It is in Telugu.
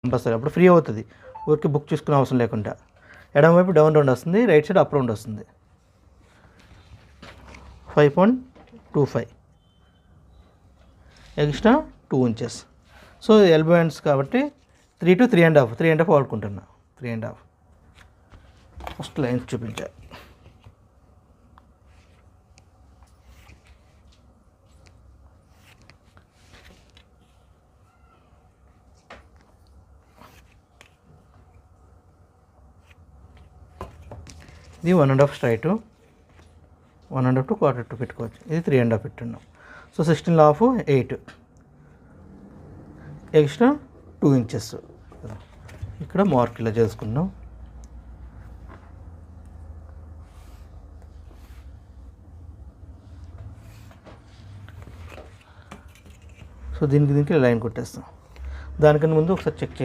కంపల్సరీ అప్పుడు ఫ్రీ అవుతుంది, ఊరికి బుక్ చేసుకునే అవసరం లేకుండా. ఎడమవైపు డౌన్ రౌండ్ వస్తుంది, రైట్ సైడ్ అప్ రౌండ్ వస్తుంది. 5.25 extra 2 inches. So elbow hands కాబట్టి 3 to 3.5 వాడుకుంటున్నా. 3.5 ఫస్ట్ లైన్స్ చూపించాలి. ఇది 1.5 స్ట్రైట్, 1.5 to 1/4 పెట్టుకోవచ్చు. ఇది 3.5 పెట్టున్నాం. సో 16.5 8 ఎక్స్ట్రా 2 ఇంచెస్ ఇక్కడ మార్క్ ఇలా చేసుకున్నాం. సో దీనికి లైన్ కొట్టేస్తాం. దానికన్నా ముందు ఒకసారి చెక్ చేస్తాం.